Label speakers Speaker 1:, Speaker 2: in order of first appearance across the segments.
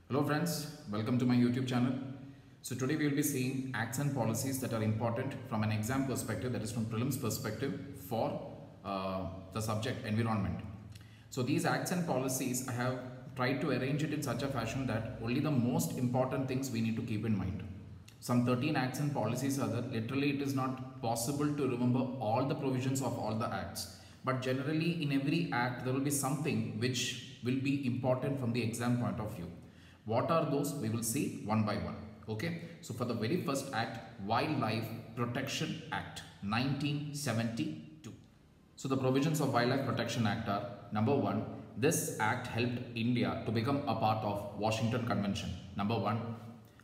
Speaker 1: Hello friends, welcome to my YouTube channel. So today we will be seeing acts and policies that are important from an exam perspective, that is from prelims perspective for the subject environment. So these acts and policies I have tried to arrange it in such a fashion that only the most important things we need to keep in mind. Some 13 acts and policies are there. Literally it is not possible to remember all the provisions of all the acts. But generally in every act there will be something which will be important from the exam point of view. What are those? We will see one by one. Okay. So for the very first act, Wildlife Protection Act 1972. So the provisions of Wildlife Protection Act are: number one, this act helped India to become a part of Washington Convention. Number one,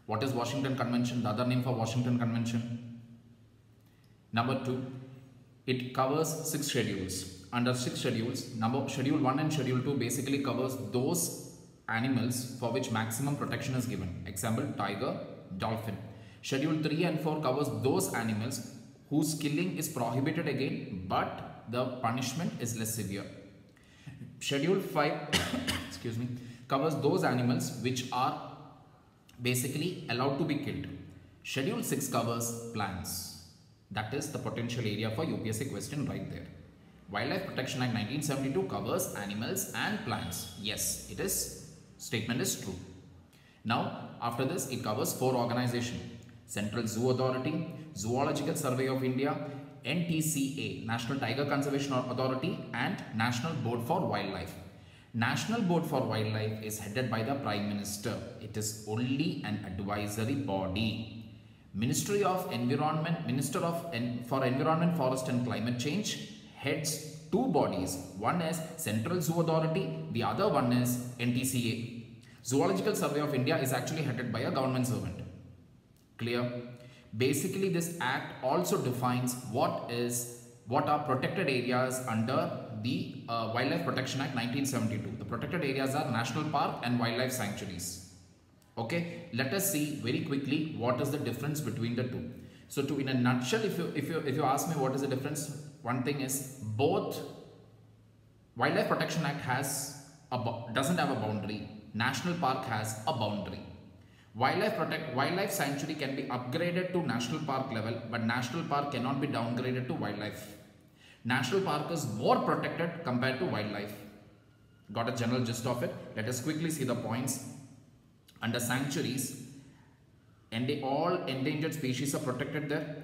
Speaker 1: what is Washington Convention? The other name for Washington Convention. Number two, it covers 6 schedules. Under 6 schedules, Schedule 1 and Schedule 2 basically covers those animals for which maximum protection is given. Example, tiger, dolphin. Schedule 3 and 4 covers those animals whose killing is prohibited again, but the punishment is less severe. Schedule 5 excuse me, covers those animals which are basically allowed to be killed. Schedule 6 covers plants. That is the potential area for UPSC question right there. Wildlife Protection Act 1972 covers animals and plants. Yes, it is. Statement is true. Now, after this, it covers 4 organizations: Central Zoo Authority, Zoological Survey of India, NTCA, National Tiger Conservation Authority, and National Board for Wildlife. National Board for Wildlife is headed by the Prime Minister. It is only an advisory body. Ministry of Environment, for Environment, Forest and Climate Change heads 2 bodies. One is Central Zoo Authority, the other one is NTCA. Zoological Survey of India is actually headed by a government servant. Clear? Basically, this act also defines what are protected areas under the Wildlife Protection Act 1972. The protected areas are national park and wildlife sanctuaries. Okay, let us see very quickly what is the difference between the two. So, in a nutshell, if you ask me what is the difference, one thing is both Wildlife Protection Act doesn't have a boundary. National Park has a boundary. Wildlife sanctuary can be upgraded to national park level, but national park cannot be downgraded to wildlife. National park is more protected compared to wildlife. Got a general gist of it? Let us quickly see the points. Under sanctuaries, all endangered species are protected there.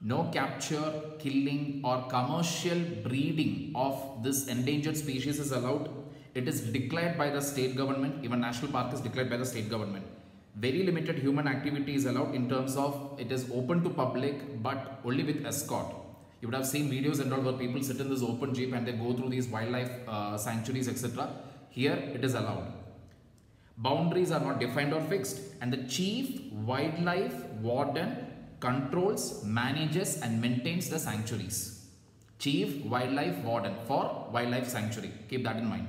Speaker 1: No capture, killing or commercial breeding of this endangered species is allowed. It is declared by the state government. Even national park is declared by the state government. Very limited human activity is allowed in terms of it is open to public but only with escort. You would have seen videos and all where people sit in this open jeep and they go through these wildlife sanctuaries, etc. Here it is allowed. Boundaries are not defined or fixed, and the chief wildlife warden controls, manages and maintains the sanctuaries. Chief Wildlife Warden for Wildlife Sanctuary. Keep that in mind.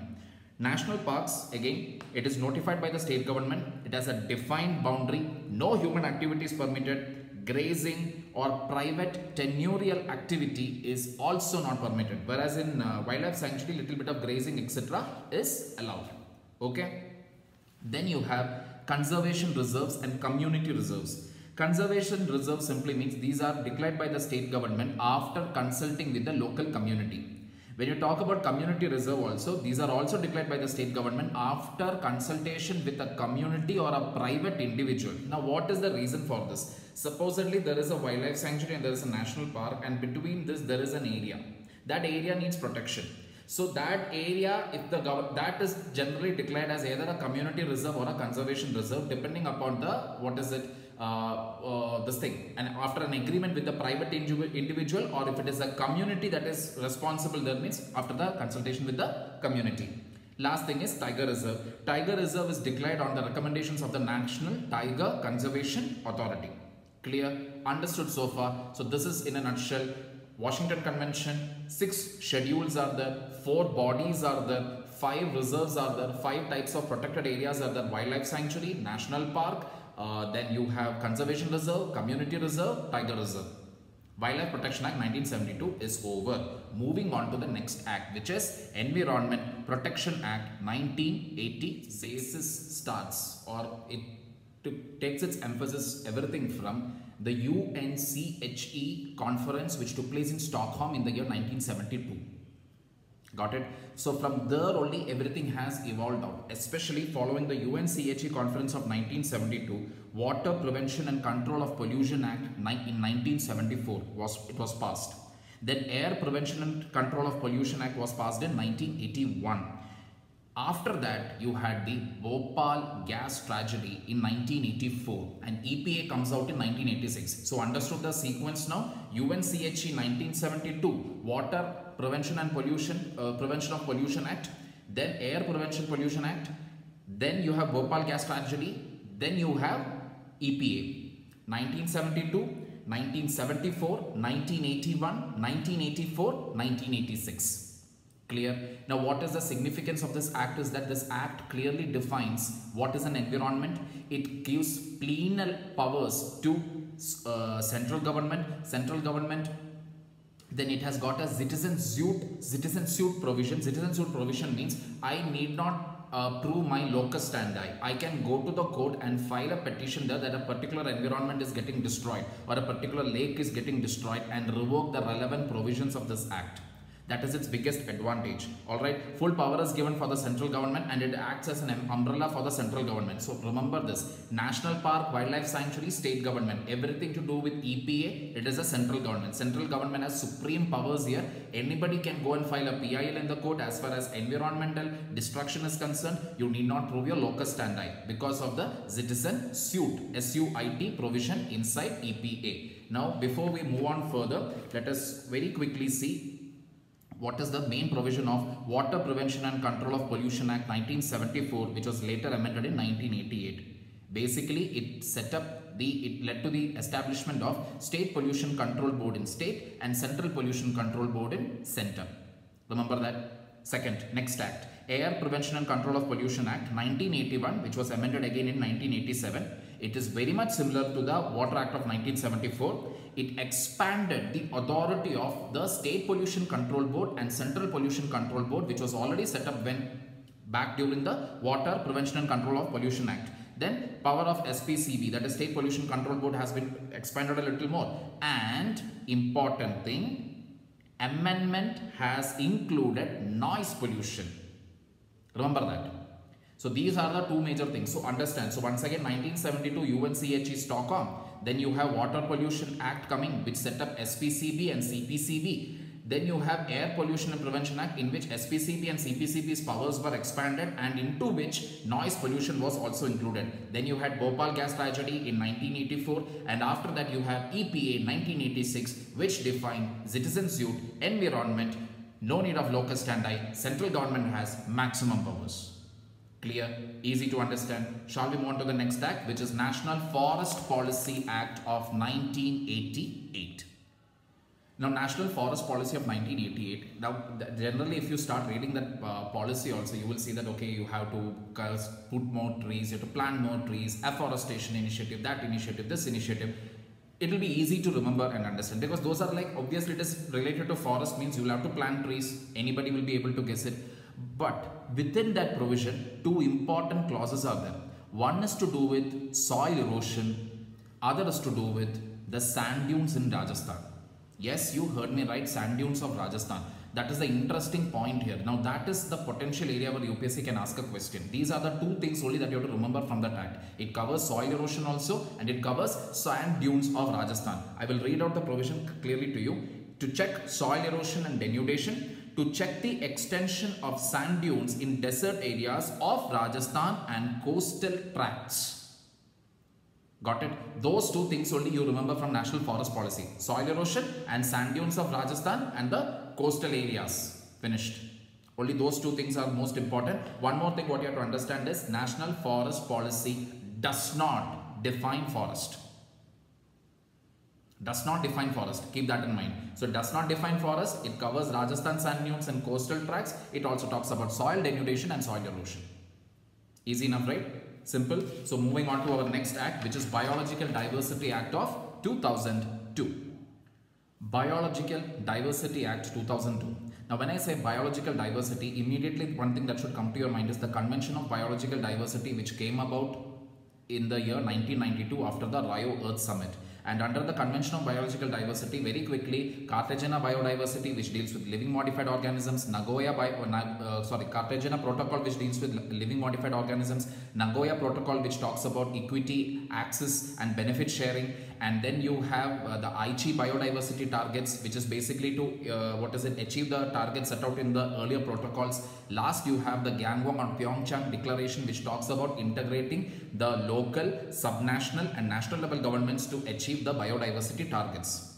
Speaker 1: National parks, again, it is notified by the state government. It has a defined boundary. No human activity is permitted. Grazing or private tenurial activity is also not permitted. Whereas in wildlife sanctuary, little bit of grazing, etc. is allowed. Okay. Then you have conservation reserves and community reserves. Conservation reserve simply means these are declared by the state government after consulting with the local community. When you talk about community reserve also, these are also declared by the state government after consultation with a community or a private individual. Now, what is the reason for this? Supposedly, there is a wildlife sanctuary and there is a national park, and between this there is an area. That area needs protection. So that area, that is generally declared as either a community reserve or a conservation reserve, depending upon this thing, and after an agreement with the private individual, or if it is a community that is responsible, that means after the consultation with the community. Last thing is Tiger Reserve. Tiger Reserve is declared on the recommendations of the National Tiger Conservation Authority. Clear? Understood so far? So this is in a nutshell Washington Convention. 6 schedules are there, 4 bodies are there, 5 reserves are there, 5 types of protected areas are there: wildlife sanctuary, national park, then you have conservation reserve, community reserve, tiger reserve. Wildlife Protection Act 1972 is over. Moving on to the next act, which is Environment Protection Act 1980. Basis starts, or it takes its emphasis everything from the UNCHE conference which took place in Stockholm in the year 1972. Got it? So from there only everything has evolved out, especially following the UNCHE conference of 1972. Water Prevention and Control of Pollution Act in 1974 was passed. Then Air Prevention and Control of Pollution Act was passed in 1981. After that, you had the Bhopal gas tragedy in 1984 and EPA comes out in 1986. So understood the sequence now? UNCHE 1972, Water Prevention and Prevention of Pollution Act, then Air Prevention Pollution Act, then you have Bhopal gas tragedy, then you have EPA. 1972, 1974, 1981, 1984, 1986. Clear? Now what is the significance of this act is that this act clearly defines what is an environment. It gives plenal powers to central government. Then it has got a citizen suit provision. Citizen suit provision means I need not prove my locus standi. I can go to the court and file a petition there that a particular environment is getting destroyed or a particular lake is getting destroyed and revoke the relevant provisions of this act. That is its biggest advantage. Alright, full power is given for the central government and it acts as an umbrella for the central government. So remember this, National Park, Wildlife Sanctuary, state government, everything to do with EPA, it is a central government. Central government has supreme powers here. Anybody can go and file a PIL in the court. As far as environmental destruction is concerned, you need not prove your locus standi because of the citizen suit, SUIT provision inside EPA. Now before we move on further, let us very quickly see what is the main provision of Water Prevention and Control of Pollution Act 1974, which was later amended in 1988. Basically, it led to the establishment of State Pollution Control Board in state and Central Pollution Control Board in center. Remember that? Second, next act, Air Prevention and Control of Pollution Act 1981, which was amended again in 1987. It is very much similar to the Water Act of 1974. It expanded the authority of the State Pollution Control Board and Central Pollution Control Board, which was already set up back during the Water Prevention and Control of Pollution Act. Then power of SPCB, that is State Pollution Control Board, has been expanded a little more. And important thing, amendment has included noise pollution. Remember that. So these are the two major things. So understand. So once again, 1972 UNCHE Stockholm. Then you have Water Pollution Act coming, which set up SPCB and CPCB. Then you have Air Pollution and Prevention Act, in which SPCB and CPCB's powers were expanded and into which noise pollution was also included. Then you had Bhopal gas tragedy in 1984, and after that you have EPA in 1986, which defined citizen suit, environment, no need of locus standi, central government has maximum powers. Clear? Easy to understand. Shall we move on to the next act, which is National Forest Policy Act of 1988. Now, National Forest Policy of 1988. Now, generally, if you start reading that policy also, you will see that, okay, you have to put more trees, you have to plant more trees, afforestation initiative, that initiative, this initiative. It will be easy to remember and understand because those are like, obviously it is related to forest, means you will have to plant trees. Anybody will be able to guess it. But within that provision, two important clauses are there. One is to do with soil erosion, other is to do with the sand dunes in Rajasthan. Yes, you heard me right, sand dunes of Rajasthan. That is the interesting point here. Now that is the potential area where UPSC can ask a question. These are the two things only that you have to remember from that act. It covers soil erosion also and it covers sand dunes of Rajasthan. I will read out the provision clearly to you. To check soil erosion and denudation, to check the extension of sand dunes in desert areas of Rajasthan and coastal tracts. Got it? Those two things only you remember from National Forest Policy. Soil erosion and sand dunes of Rajasthan and the coastal areas. Finished. Only those two things are most important. One more thing what you have to understand is National Forest Policy does not define forest. Does not define forest. Keep that in mind. So it does not define forest. It covers Rajasthan sand dunes and coastal tracts. It also talks about soil denudation and soil erosion. Easy enough, right? Simple. So moving on to our next act, which is Biological Diversity Act of 2002. Biological Diversity Act 2002. Now when I say biological diversity, immediately one thing that should come to your mind is the Convention of Biological Diversity, which came about in the year 1992 after the Rio Earth Summit. And under the Convention of Biological Diversity, very quickly, Cartagena Biodiversity, which deals with living modified organisms, Cartagena Protocol, which deals with living modified organisms, Nagoya Protocol, which talks about equity, access and benefit sharing, and then you have the Aichi biodiversity targets, which is basically to achieve the targets set out in the earlier protocols. Last, you have the Gangwon or Pyeongchang Declaration, which talks about integrating the local, subnational and national level governments to achieve the biodiversity targets.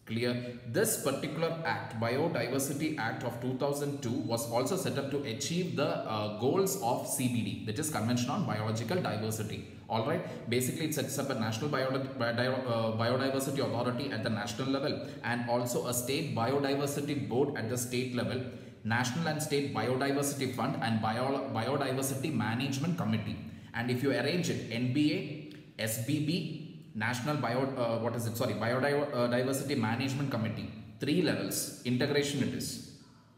Speaker 1: Clear? This particular act, Biodiversity Act of 2002, was also set up to achieve the goals of CBD, that is Convention on Biological Diversity. Alright, basically it sets up a national biodiversity authority at the national level and also a state biodiversity board at the state level, National and State Biodiversity Fund and Biodiversity Management Committee. And if you arrange it, NBA, SBB, National Biodiversity Management Committee, 3 levels, integration it is.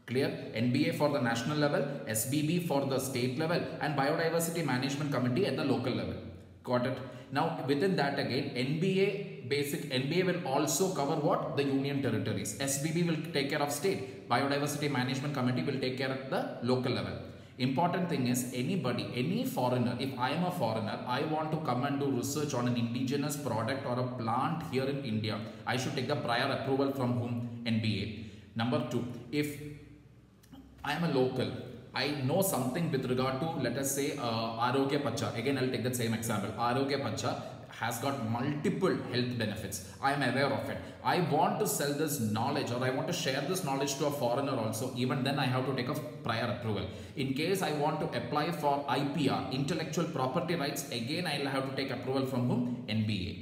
Speaker 1: Clear? NBA for the national level, SBB for the state level and Biodiversity Management Committee at the local level. Got it? Now within that again, NBA will also cover what? The union territories. SBB will take care of state. Biodiversity Management Committee will take care of the local level. Important thing is anybody, any foreigner, if I am a foreigner, I want to come and do research on an indigenous product or a plant here in India, I should take the prior approval from whom? NBA. Number 2, if I am a local, I know something with regard to, let us say, Arogya Pacha. Again, I'll take that same example. Arogya Pacha has got multiple health benefits. I am aware of it. I want to sell this knowledge or I want to share this knowledge to a foreigner also. Even then I have to take a prior approval. In case I want to apply for IPR, intellectual property rights, again I will have to take approval from whom? NBA.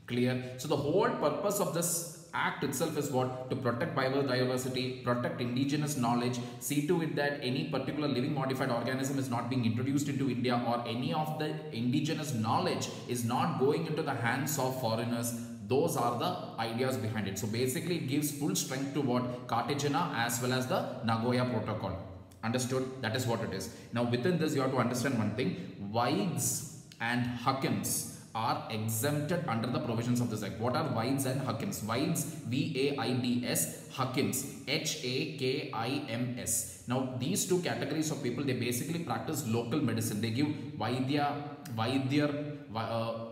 Speaker 1: Clear? So the whole purpose of this act itself is what? To protect biodiversity, protect indigenous knowledge, see to it that any particular living modified organism is not being introduced into India or any of the indigenous knowledge is not going into the hands of foreigners. Those are the ideas behind it. So basically it gives full strength to what? Cartagena as well as the Nagoya Protocol. Understood? That is what it is. Now within this you have to understand one thing. Wides and Huckins are exempted under the provisions of this act. What are Wides and Huckins? Wides, V-A-I-D-S, Huckins, H-A-K-I-M-S. Now these two categories of people, they basically practice local medicine. They give Vaidyar,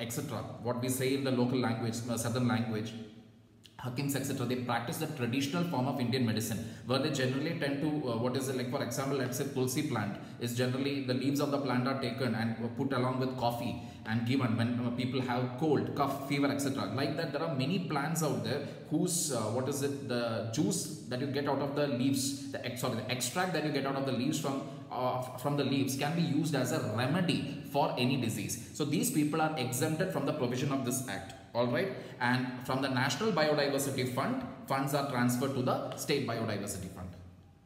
Speaker 1: etc. What we say in the local language, southern language. Huckins, etc. They practice the traditional form of Indian medicine where they generally tend to, for example, let's say Tulsi plant is generally the leaves of the plant are taken and put along with coffee and given when people have cold, cough, fever, etc. Like that, there are many plants out there whose, the juice that you get out of the leaves, the extract that you get out of the leaves from the leaves can be used as a remedy for any disease. So these people are exempted from the provision of this act. Alright, and from the National Biodiversity Fund, funds are transferred to the State Biodiversity Fund.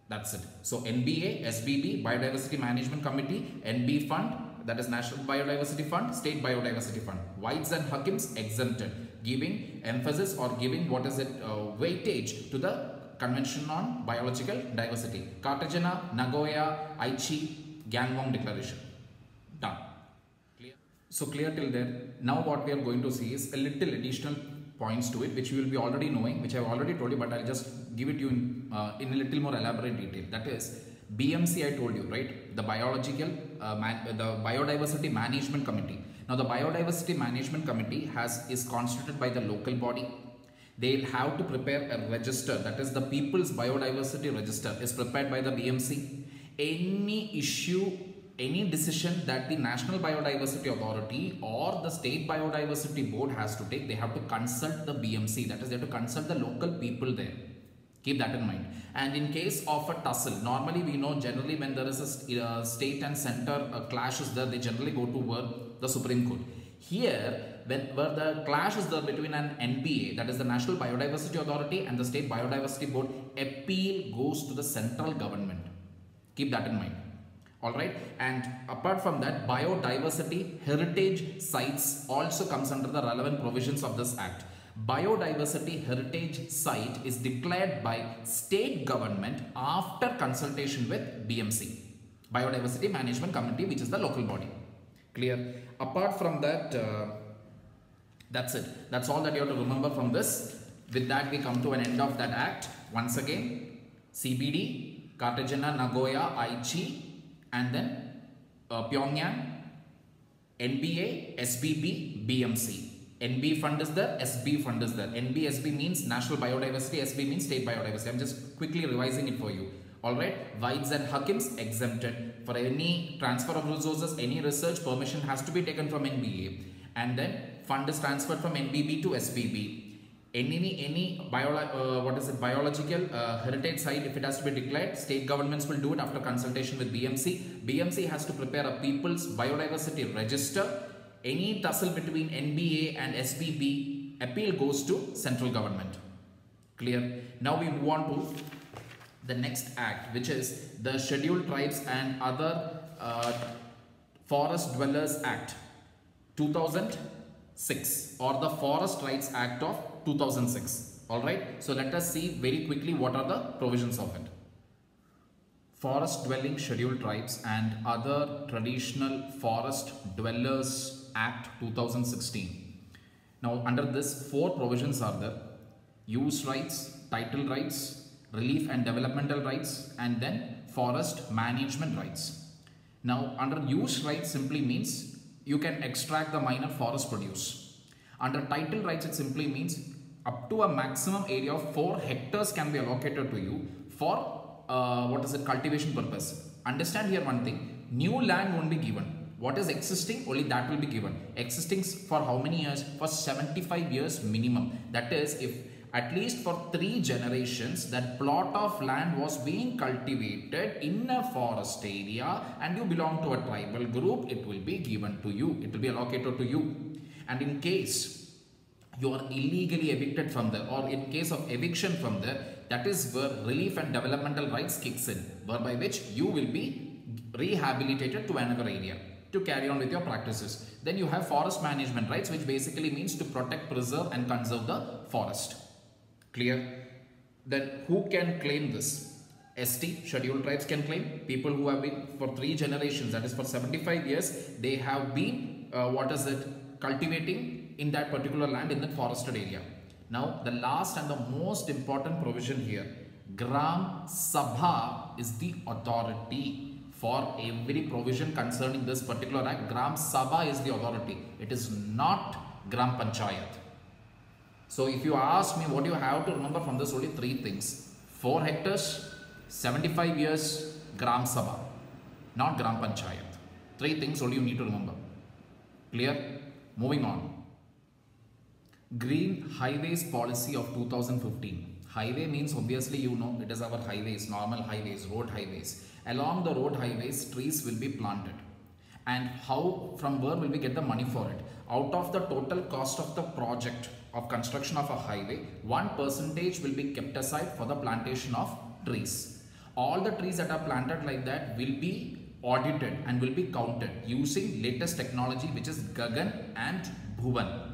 Speaker 1: That's it. So NBA, SBB, Biodiversity Management Committee, NB Fund, that is National Biodiversity Fund, State Biodiversity Fund. Wides and Huckins exempted, giving emphasis or giving weightage to the Convention on Biological Diversity. Cartagena, Nagoya, Aichi, Gangwon Declaration. Done. So clear till there. Now what we are going to see is a little additional points to it, which you will be already knowing, which I have already told you, but I'll just give it to you in a little more elaborate detail. That is BMC, I told you, right? The Biodiversity Management Committee. Now the Biodiversity Management Committee is constituted by the local body. They'll have to prepare a register, that is the People's Biodiversity Register is prepared by the BMC. Any issue, any decision that the National Biodiversity Authority or the State Biodiversity Board has to take, they have to consult the BMC, that is they have to consult the local people there. Keep that in mind. And in case of a tussle, normally we know generally when there is a state and center clashes there, they generally go to the Supreme Court. Here, where the clash is there between an NBA, that is the National Biodiversity Authority, and the State Biodiversity Board, appeal goes to the central government. Keep that in mind. Alright, and apart from that, biodiversity heritage sites also comes under the relevant provisions of this act. Biodiversity heritage site is declared by state government after consultation with BMC, Biodiversity Management Committee, which is the local body. Clear? Apart from that, that's it. That's all that you have to remember from this. With that, we come to an end of that act. Once again, CBD, Cartagena, Nagoya, Aichi, and then Pyongyang, NBA, SBB, BMC. NB fund is there, SB fund is there. NB, SB means National Biodiversity, SB means State Biodiversity. I'm just quickly revising it for you. Alright, Weitz and Huckins exempted. For any transfer of resources, any research, permission has to be taken from NBA. And then fund is transferred from NBB to SBB. Any biological heritage site, if it has to be declared, state governments will do it after consultation with BMC. BMC has to prepare a People's Biodiversity Register. Any tussle between NBA and SBB, appeal goes to central government. Clear? Now we move on to the next act, which is the Scheduled Tribes and Other Forest Dwellers Act 2006, or the Forest Rights Act of 2006. Alright, so let us see very quickly what are the provisions of it. Forest Dwelling Scheduled Tribes and Other Traditional Forest Dwellers Act 2016. Now under this, 4 provisions are there: use rights, title rights, relief and developmental rights, and then forest management rights. Now under use rights simply means you can extract the minor forest produce. Under title rights, it simply means up to a maximum area of 4 hectares can be allocated to you for cultivation purpose. Understand here one thing, new land won't be given. What is existing, only that will be given. Existing for how many years? For 75 years minimum. That is, if at least for 3 generations that plot of land was being cultivated in a forest area and you belong to a tribal group, it will be given to you. It will be allocated to you. And in case you are illegally evicted from there, or in case of eviction from there, that is where relief and developmental rights kicks in, whereby which you will be rehabilitated to another area to carry on with your practices. Then you have forest management rights, which basically means to protect, preserve and conserve the forest. Clear? Then who can claim this? ST, Scheduled Tribes can claim. People who have been for 3 generations, that is for 75 years, they have been cultivating in that particular land in that forested area. Now the last and the most important provision here, Gram Sabha is the authority. For every provision concerning this particular act, Gram Sabha is the authority. It is not Gram Panchayat. So if you ask me what you have to remember from this, only 3 things. 4 hectares, 75 years, Gram Sabha, not Gram Panchayat. 3 things only you need to remember. Clear? Moving on. Green Highways Policy of 2015. Highway means obviously you know it is our highways, normal highways, road highways. Along the road highways, trees will be planted. And from where will we get the money for it? Out of the total cost of the project of construction of a highway, 1% will be kept aside for the plantation of trees. All the trees that are planted like that will be audited and will be counted using latest technology, which is Gagan and Bhuvan.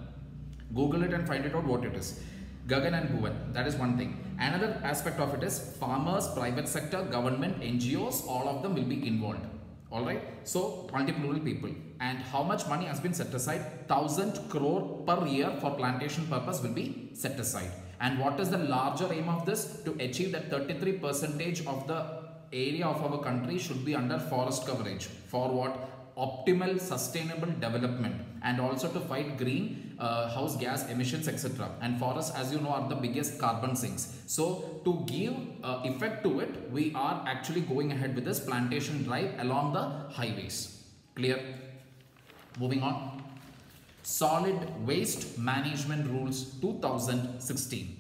Speaker 1: Google it and find it out what it is. Gagan and Bhuvan, that is one thing. Another aspect of it is farmers, private sector, government, NGOs, all of them will be involved. Alright, so multi-plural people. And how much money has been set aside? 1,000 crore per year for plantation purpose will be set aside. And what is the larger aim of this? To achieve that 33% of the area of our country should be under forest coverage. For what? Optimal sustainable development, and also to fight greenhouse gas emissions, etc. And forests, as you know, are the biggest carbon sinks. So to give effect to it, we are actually going ahead with this plantation drive along the highways. Clear? Moving on. Solid Waste Management Rules 2016.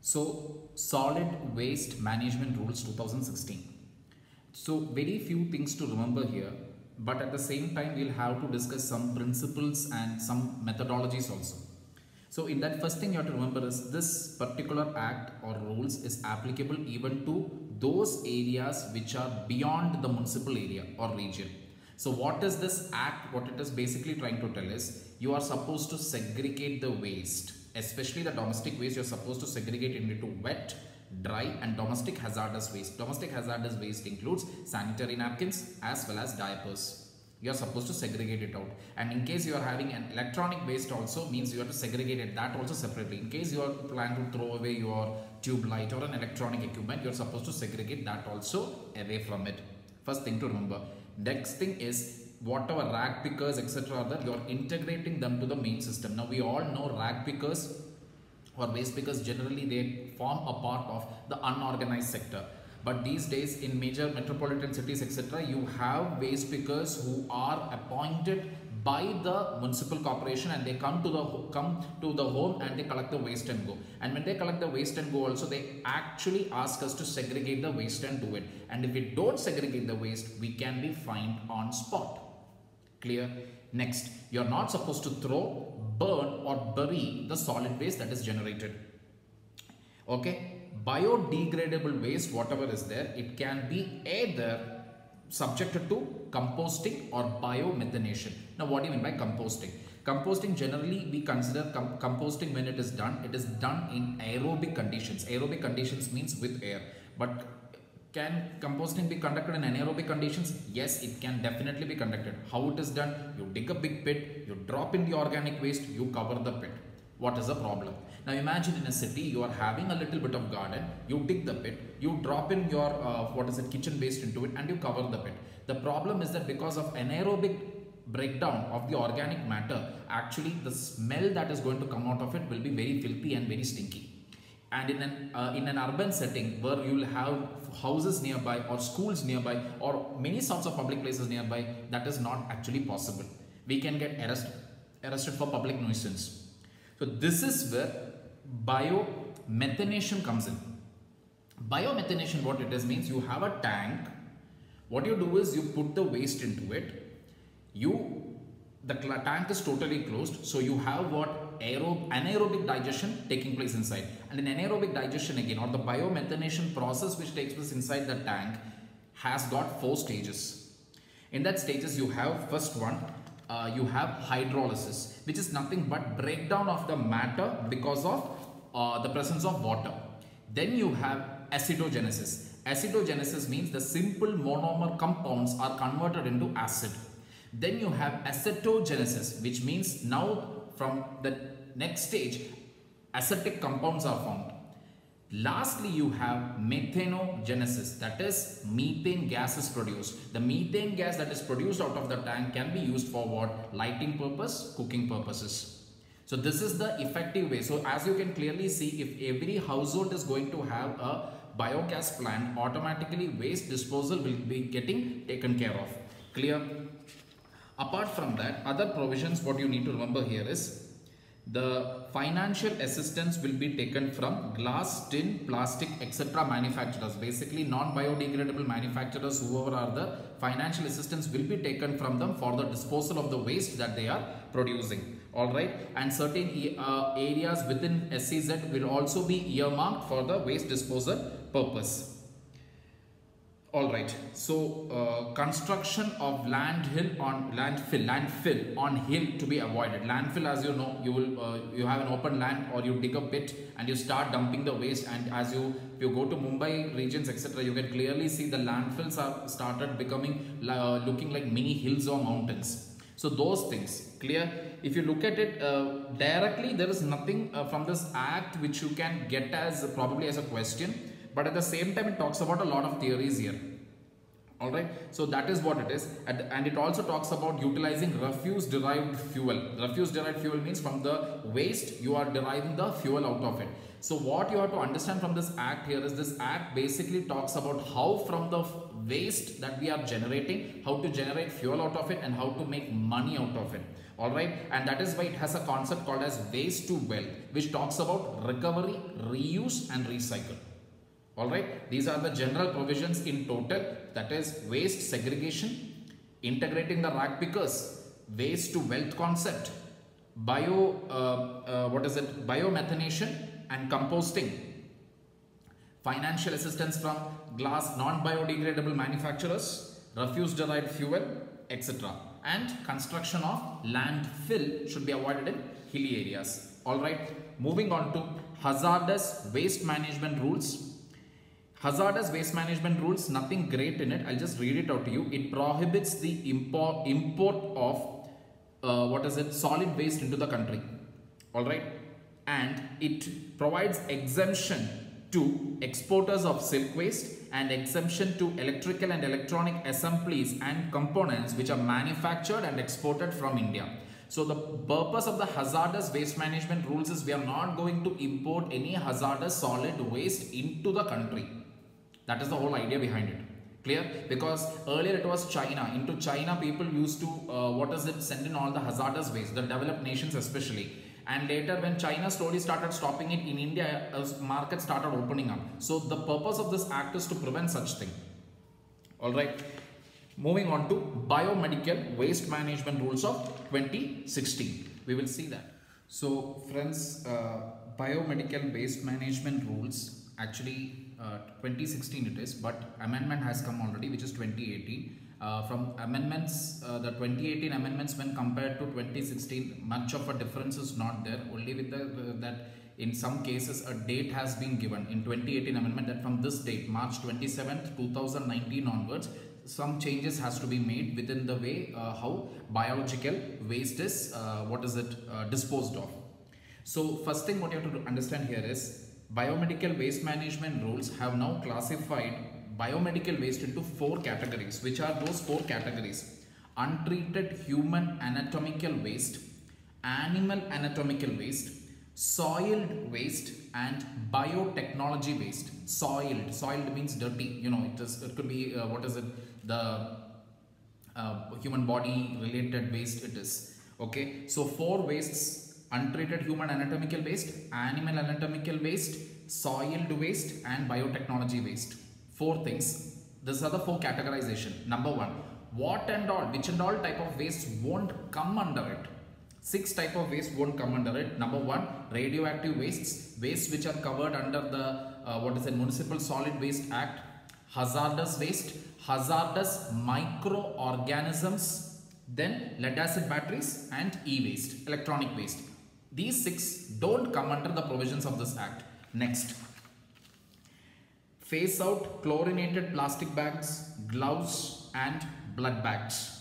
Speaker 1: So Solid Waste Management Rules 2016. So very few things to remember here. But at the same time, we'll have to discuss some principles and some methodologies also. So in that, first thing you have to remember is this particular act or rules is applicable even to those areas which are beyond the municipal area or region. So what is this act? What it is basically trying to tell is you are supposed to segregate the waste especially the domestic waste, you're supposed to segregate it into wet, dry and domestic hazardous waste. Domestic hazardous waste includes sanitary napkins as well as diapers. You are supposed to segregate it out, and in case you are having an electronic waste also, means you have to segregate it that also separately. In case you are plan to throw away your tube light or an electronic equipment, you are supposed to segregate that also away from it. First thing to remember. Next thing is whatever rag pickers etc. are there, you are integrating them to the main system. Now we all know rag pickers or waste pickers, generally they form a part of the unorganized sector. But these days in major metropolitan cities etc., you have waste pickers who are appointed by the municipal corporation, and they come to the home and they collect the waste and go. And when they collect the waste and go also, they actually ask us to segregate the waste and do it. And if we don't segregate the waste, we can be fined on spot. Clear? Next, you are not supposed to throw, burn or bury the solid waste that is generated. Okay? Biodegradable waste, whatever is there, it can be either subjected to composting or biomethanation. Now what do you mean by composting? Composting, generally we consider composting when it is done in aerobic conditions. Aerobic conditions means with air. But can composting be conducted in anaerobic conditions? Yes, it can definitely be conducted. How it is done? You dig a big pit, you drop in the organic waste, you cover the pit. What is the problem? Now imagine in a city you are having a little bit of garden, you dig the pit, you drop in your kitchen waste into it and you cover the pit. The problem is that because of anaerobic breakdown of the organic matter, actually the smell that is going to come out of it will be very filthy and very stinky. And in an urban setting where you will have houses nearby or schools nearby or many sorts of public places nearby, that is not actually possible. We can get arrested for public nuisance. So this is where biomethanation comes in. Biomethanation, what it is, means you have a tank. What you do is you put the waste into it. The tank is totally closed. So you have what? Anaerobic digestion taking place inside. And in anaerobic digestion again, or the biomethanation process which takes place inside the tank, has got 4 stages. In that stages you have first one, you have hydrolysis, which is nothing but breakdown of the matter because of the presence of water. Then you have acidogenesis. Acidogenesis means the simple monomer compounds are converted into acid. Then you have acetogenesis, which means now from the next stage acetic compounds are formed. Lastly, you have methanogenesis, that is methane gas is produced. The methane gas that is produced out of the tank can be used for what? Lighting purpose, cooking purposes. So this is the effective way. So as you can clearly see, if every household is going to have a biogas plant, automatically waste disposal will be getting taken care of. Clear? Apart from that, other provisions what you need to remember here is the financial assistance will be taken from glass, tin, plastic, etc. manufacturers. Basically non-biodegradable manufacturers, whoever are the financial assistance will be taken from them for the disposal of the waste that they are producing. Alright, and certain areas within SEZ will also be earmarked for the waste disposal purpose. Alright, so construction of landfill on hill to be avoided. Landfill, as you know, you have an open land or you dig a pit and you start dumping the waste, and if you go to Mumbai regions etc., you can clearly see the landfills are started becoming looking like mini hills or mountains. So those things, clear? If you look at it directly, there is nothing from this act which you can get as probably as a question. But at the same time, it talks about a lot of theories here. Alright, so that is what it is. And it also talks about utilizing refuse derived fuel. Refuse derived fuel means from the waste you are deriving the fuel out of it. So what you have to understand from this act here is this act basically talks about how from the waste that we are generating, how to generate fuel out of it and how to make money out of it. Alright, and that is why it has a concept called as waste to wealth, which talks about recovery, reuse and recycle. Alright, these are the general provisions in total, that is waste segregation, integrating the rag pickers, waste to wealth concept, biomethanation and composting, financial assistance from glass non-biodegradable manufacturers, refuse derived fuel, etc. And construction of landfill should be avoided in hilly areas. All right, moving on to hazardous waste management rules. Hazardous waste management rules, nothing great in it. I'll just read it out to you. It prohibits the import of solid waste into the country. All right, and it provides exemption to exporters of silk waste and exemption to electrical and electronic assemblies and components which are manufactured and exported from India. So the purpose of the hazardous waste management rules is we are not going to import any hazardous solid waste into the country. That is the whole idea behind it. Clear? Because earlier it was China. Into China people used to send in all the hazardous waste, the developed nations especially. And later when China slowly started stopping it, in India market started opening up. So the purpose of this act is to prevent such thing. Alright. Moving on to Biomedical Waste Management Rules of 2016. We will see that. So friends, Biomedical Waste Management Rules, actually 2016 it is, but amendment has come already, which is 2018. From amendments, the 2018 amendments when compared to 2016, much of a difference is not there. Only with that in some cases a date has been given in 2018 amendment that from this date, March 27th, 2019 onwards, some changes has to be made within the way how biological waste is disposed of. So first thing what you have to understand here is biomedical waste management rules have now classified biomedical waste into 4 categories. Which are those 4 categories? Untreated human anatomical waste, animal anatomical waste, soiled waste, and biotechnology waste. Soiled means dirty. You know, it could be the human body related waste it is. Okay, so 4 wastes: untreated human anatomical waste, animal anatomical waste, soiled waste, and biotechnology waste. 4 things. These are the 4 categorization. Number 1, which and all type of waste won't come under it. 6 type of waste won't come under it. Number 1, radioactive wastes which are covered under the Municipal Solid Waste Act. Hazardous waste, hazardous microorganisms, then lead acid batteries, and e-waste, electronic waste. These 6 don't come under the provisions of this act. Next, phase out chlorinated plastic bags, gloves, and blood bags.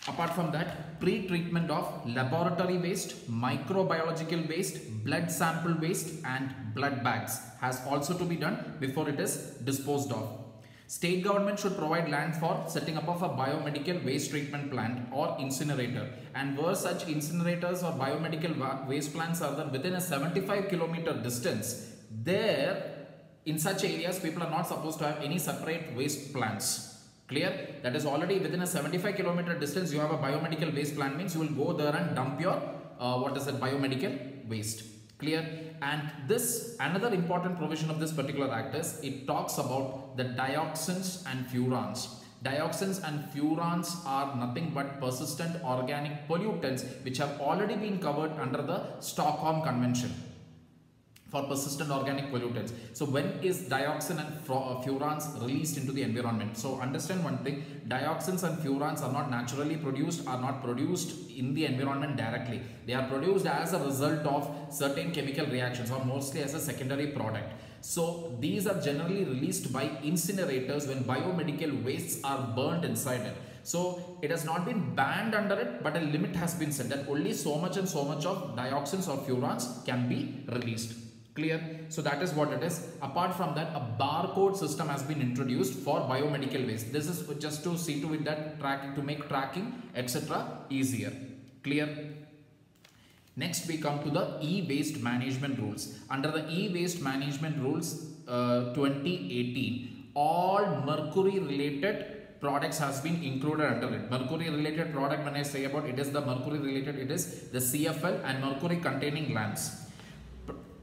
Speaker 1: Apart from that, pre-treatment of laboratory waste, microbiological waste, blood sample waste, and blood bags has also to be done before it is disposed of. State government should provide land for setting up of a biomedical waste treatment plant or incinerator, and where such incinerators or biomedical waste plants are there within a 75 kilometer distance, there in such areas people are not supposed to have any separate waste plants. Clear? That is already within a 75 kilometer distance you have a biomedical waste plant, means you will go there and dump your biomedical waste. Clear? And this, another important provision of this particular act is it talks about the dioxins and furans. Dioxins and furans are nothing but persistent organic pollutants which have already been covered under the Stockholm Convention for persistent organic pollutants. So when is dioxin and furans released into the environment? So understand one thing, dioxins and furans are not naturally produced, are not produced in the environment directly. They are produced as a result of certain chemical reactions or mostly as a secondary product. So these are generally released by incinerators when biomedical wastes are burned inside it. So it has not been banned under it, but a limit has been set that only so much and so much of dioxins or furans can be released. Clear? So that is what it is. Apart from that, a barcode system has been introduced for biomedical waste. This is just to see to it that to make tracking etc. easier. Clear? Next we come to the e-waste management rules. Under the e-waste management rules 2018, all mercury related products has been included under it. Mercury related product, when I say about it is the mercury related, it is the CFL and mercury containing lamps.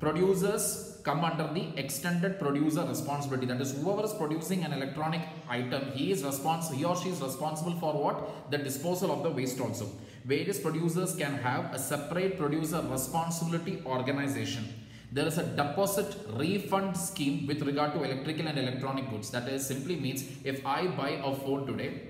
Speaker 1: Producers come under the extended producer responsibility. That is, whoever is producing an electronic item, he or she is responsible for what? The disposal of the waste also. Various producers can have a separate producer responsibility organization. There is a deposit refund scheme with regard to electrical and electronic goods. That is simply means if I buy a phone today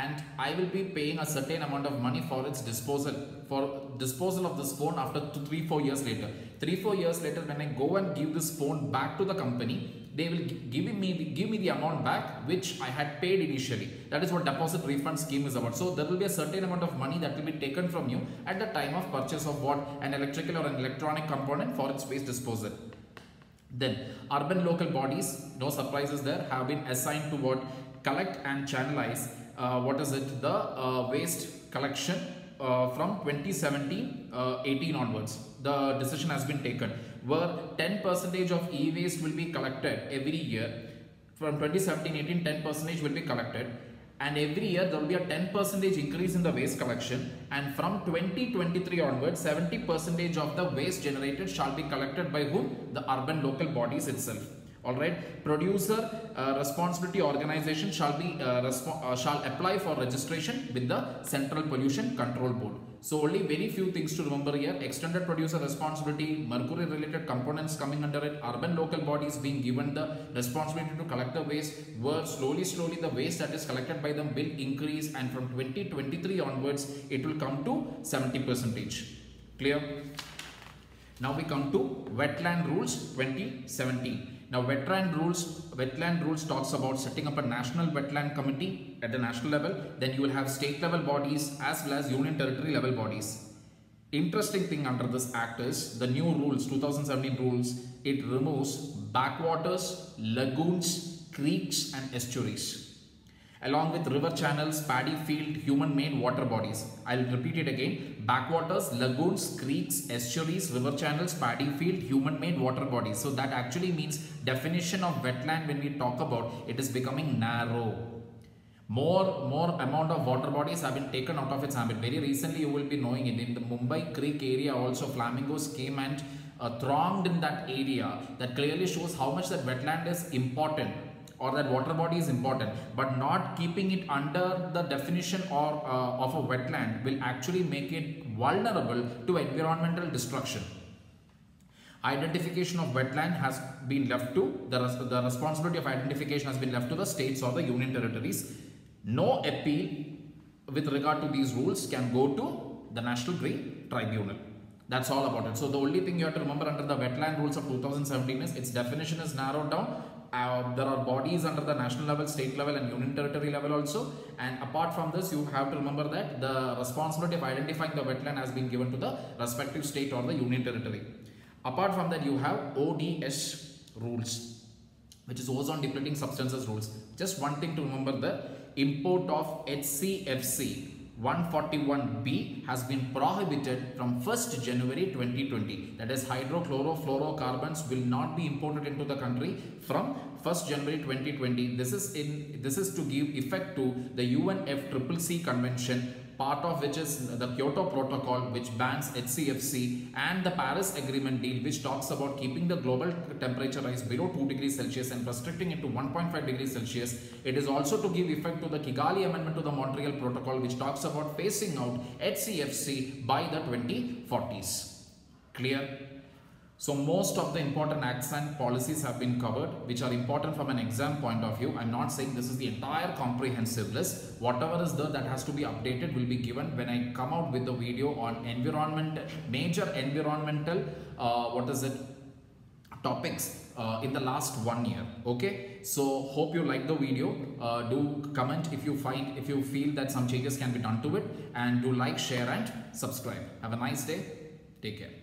Speaker 1: and I will be paying a certain amount of money for its disposal, of this phone after 3-4 years later. 3-4 years later, when I go and give this phone back to the company, they will give me the amount back which I had paid initially. That is what deposit refund scheme is about. So there will be a certain amount of money that will be taken from you at the time of purchase of what, an electrical or an electronic component for its waste disposal. Then urban local bodies, no surprises there, have been assigned to what, collect and channelize the waste collection from 2017-18 onwards. The decision has been taken where 10% of e-waste will be collected every year. From 2017-18, 10% will be collected, and every year there will be a 10% increase in the waste collection, and from 2023 onwards 70% of the waste generated shall be collected by whom? The urban local bodies itself. Alright, producer responsibility organization shall apply for registration with the Central Pollution Control Board. So only very few things to remember here: extended producer responsibility, mercury related components coming under it, urban local bodies being given the responsibility to collect the waste, where slowly the waste that is collected by them will increase, and from 2023 onwards it will come to 70%. Clear? Now we come to Wetland Rules 2017. Now wetland rules talks about setting up a national wetland committee at the national level. Then you will have state level bodies as well as union territory level bodies. Interesting thing under this act is the new rules, 2017 rules, it removes backwaters, lagoons, creeks and estuaries, along with river channels, paddy field, human-made water bodies. I'll repeat it again: backwaters, lagoons, creeks, estuaries, river channels, paddy field, human-made water bodies. So that actually means definition of wetland, when we talk about it, is becoming narrow. More amount of water bodies have been taken out of its ambit. Very recently you will be knowing it, in the Mumbai Creek area also flamingos came and thronged in that area. That clearly shows how much that wetland is important, or that water body is important, but not keeping it under the definition of a wetland will actually make it vulnerable to environmental destruction. Identification of wetland has been left to the responsibility of identification has been left to the states or the union territories. No appeal with regard to these rules can go to the National Green Tribunal. That's all about it. So the only thing you have to remember under the wetland rules of 2017 is its definition is narrowed down. There are bodies under the national level, state level and union territory level also, and apart from this you have to remember that the responsibility of identifying the wetland has been given to the respective state or the union territory. Apart from that you have ODS rules, which is ozone depleting substances rules. Just one thing to remember: the import of HCFC 141B has been prohibited from 1st January 2020. That is, hydrochlorofluorocarbons will not be imported into the country from 1st January 2020. This is to give effect to the UNFCCC convention, part of which is the Kyoto Protocol, which bans HCFC, and the Paris Agreement deal, which talks about keeping the global temperature rise below 2 degrees Celsius and restricting it to 1.5 degrees Celsius. It is also to give effect to the Kigali Amendment to the Montreal Protocol, which talks about phasing out HCFC by the 2040s. Clear? So most of the important acts and policies have been covered, which are important from an exam point of view. I'm not saying this is the entire comprehensive list. Whatever is there that has to be updated will be given when I come out with the video on major environmental topics in the last 1 year. Okay, so hope you like the video. Do comment if you feel that some changes can be done to it, and do like, share and subscribe. Have a nice day. Take care.